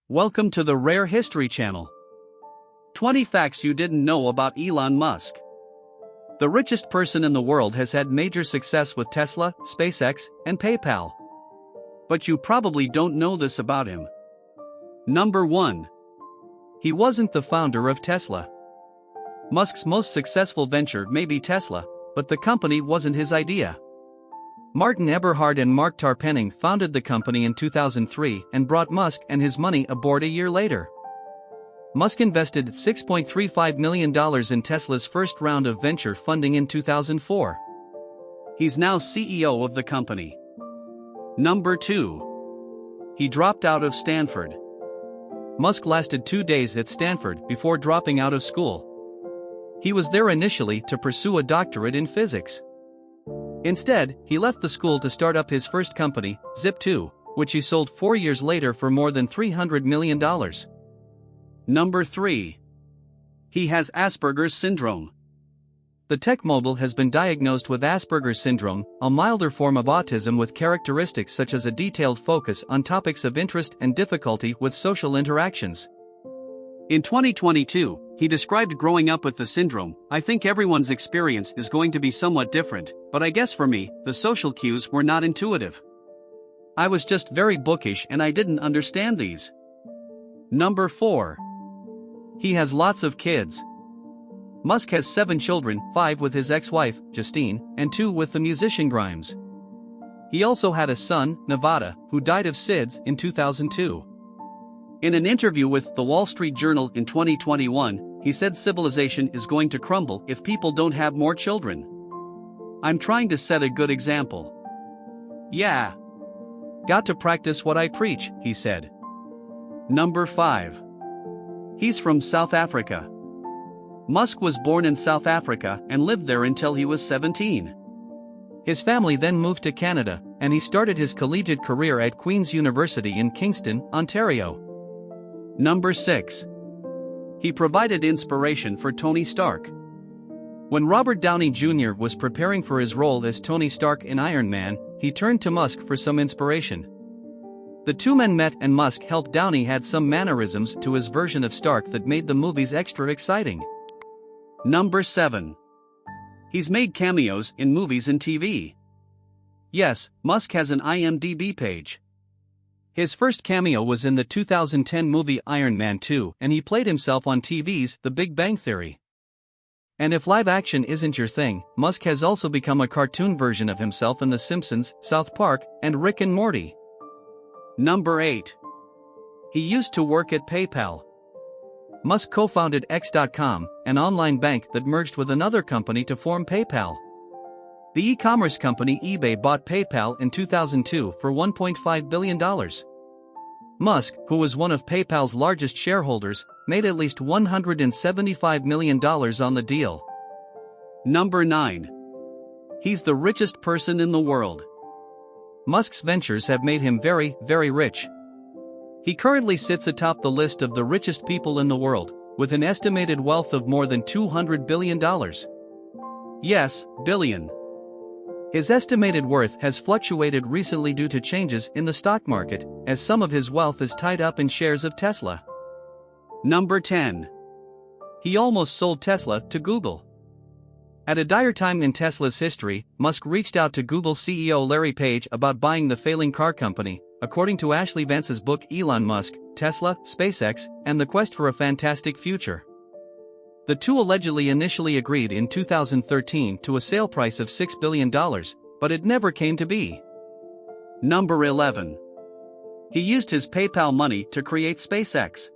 Welcome to the Rare History Channel. 20 facts you didn't know about Elon Musk. The richest person in the world has had major success with Tesla, SpaceX, and PayPal. But you probably don't know this about him. Number 1. He wasn't the founder of Tesla. Musk's most successful venture may be Tesla, but the company wasn't his idea. Martin Eberhard and Mark Tarpenning founded the company in 2003 and brought Musk and his money aboard a year later. Musk invested $6.35 million in Tesla's first round of venture funding in 2004. He's now CEO of the company. Number 2. He dropped out of Stanford. Musk lasted 2 days at Stanford before dropping out of school. He was there initially to pursue a doctorate in physics. Instead, he left the school to start up his first company, Zip2, which he sold 4 years later for more than $300 million. Number 3. He has Asperger's syndrome. The tech mogul has been diagnosed with Asperger's syndrome, a milder form of autism with characteristics such as a detailed focus on topics of interest and difficulty with social interactions. In 2022, he described growing up with the syndrome. I think everyone's experience is going to be somewhat different, but I guess for me, the social cues were not intuitive. I was just very bookish and I didn't understand these. Number 4. He has lots of kids. Musk has 7 children, 5 with his ex-wife, Justine, and 2 with the musician Grimes. He also had a son, Nevada, who died of SIDS in 2002. In an interview with The Wall Street Journal in 2021, he said civilization is going to crumble if people don't have more children. I'm trying to set a good example. Yeah. Got to practice what I preach, he said. Number 5. He's from South Africa. Musk was born in South Africa and lived there until he was 17. His family then moved to Canada, and he started his collegiate career at Queen's University in Kingston, Ontario. Number 6. He provided inspiration for Tony Stark. When Robert Downey Jr. was preparing for his role as Tony Stark in Iron Man, he turned to Musk for some inspiration. The two men met and Musk helped Downey add some mannerisms to his version of Stark that made the movies extra exciting. Number 7. He's made cameos in movies and TV. Yes, Musk has an IMDb page. His first cameo was in the 2010 movie Iron Man 2, and he played himself on TV's The Big Bang Theory. And if live action isn't your thing, Musk has also become a cartoon version of himself in The Simpsons, South Park, and Rick and Morty. Number 8. He used to work at PayPal. Musk co-founded X.com, an online bank that merged with another company to form PayPal. The e-commerce company eBay bought PayPal in 2002 for $1.5 billion. Musk, who was one of PayPal's largest shareholders, made at least $175 million on the deal. Number 9. He's the richest person in the world. Musk's ventures have made him very, very rich. He currently sits atop the list of the richest people in the world, with an estimated wealth of more than $200 billion. Yes, billion. His estimated worth has fluctuated recently due to changes in the stock market, as some of his wealth is tied up in shares of Tesla. Number 10. He almost sold Tesla to Google. At a dire time in Tesla's history, Musk reached out to Google CEO Larry Page about buying the failing car company, according to Ashley Vance's book Elon Musk, Tesla, SpaceX, and the Quest for a Fantastic Future. The two allegedly initially agreed in 2013 to a sale price of $6 billion, but it never came to be. Number 11. He used his PayPal money to create SpaceX.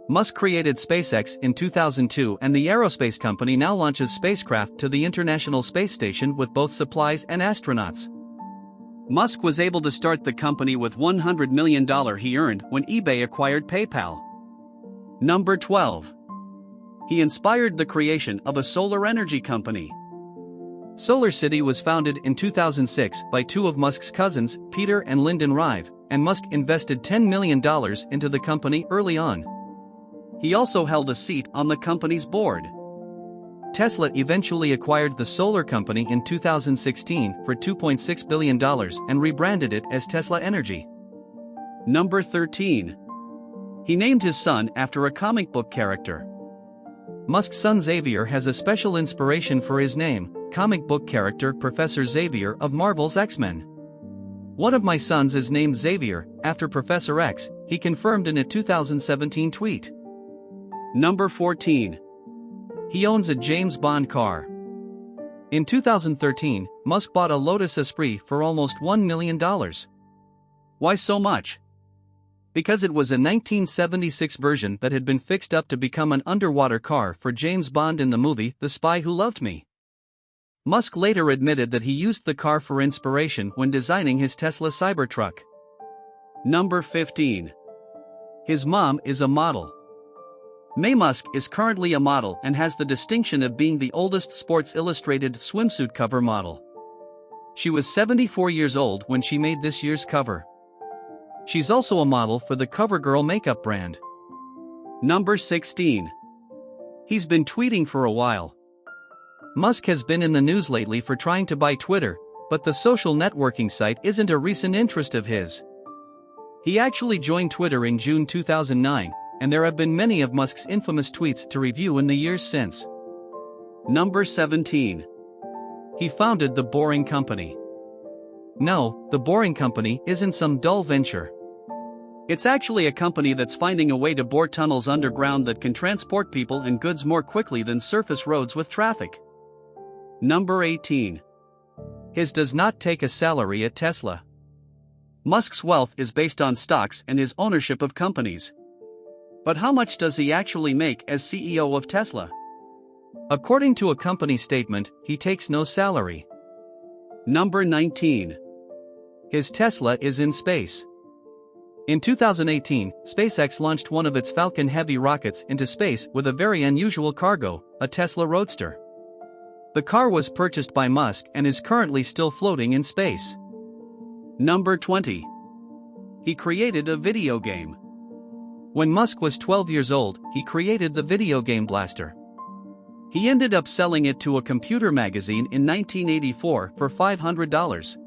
Musk created SpaceX in 2002, and the aerospace company now launches spacecraft to the International Space Station with both supplies and astronauts. Musk was able to start the company with $100 million he earned when eBay acquired PayPal. Number 12. He inspired the creation of a solar energy company. SolarCity was founded in 2006 by two of Musk's cousins, Peter and Lyndon Rive, and Musk invested $10 million into the company early on. He also held a seat on the company's board. Tesla eventually acquired the solar company in 2016 for $2.6 billion and rebranded it as Tesla Energy. Number 13. He named his son after a comic book character. Musk's son Xavier has a special inspiration for his name, comic book character Professor Xavier of Marvel's X-Men. "One of my sons is named Xavier, after Professor X," he confirmed in a 2017 tweet. Number 14. He owns a James Bond car. In 2013, Musk bought a Lotus Esprit for almost $1 million. Why so much? Because it was a 1976 version that had been fixed up to become an underwater car for James Bond in the movie The Spy Who Loved Me. Musk later admitted that he used the car for inspiration when designing his Tesla Cybertruck. Number 15. His mom is a model. Mae Musk is currently a model and has the distinction of being the oldest Sports Illustrated swimsuit cover model. She was 74 years old when she made this year's cover. She's also a model for the CoverGirl makeup brand. Number 16. He's been tweeting for a while. Musk has been in the news lately for trying to buy Twitter, but the social networking site isn't a recent interest of his. He actually joined Twitter in June 2009, and there have been many of Musk's infamous tweets to review in the years since. Number 17. He founded The Boring Company. No, The Boring Company isn't some dull venture. It's actually a company that's finding a way to bore tunnels underground that can transport people and goods more quickly than surface roads with traffic. Number 18. His does not take a salary at Tesla. Musk's wealth is based on stocks and his ownership of companies. But how much does he actually make as CEO of Tesla? According to a company statement, he takes no salary. Number 19. His Tesla is in space. In 2018, SpaceX launched one of its Falcon Heavy rockets into space with a very unusual cargo, a Tesla Roadster. The car was purchased by Musk and is currently still floating in space. Number 20. He created a video game. When Musk was 12 years old, he created the video game Blaster. He ended up selling it to a computer magazine in 1984 for $500.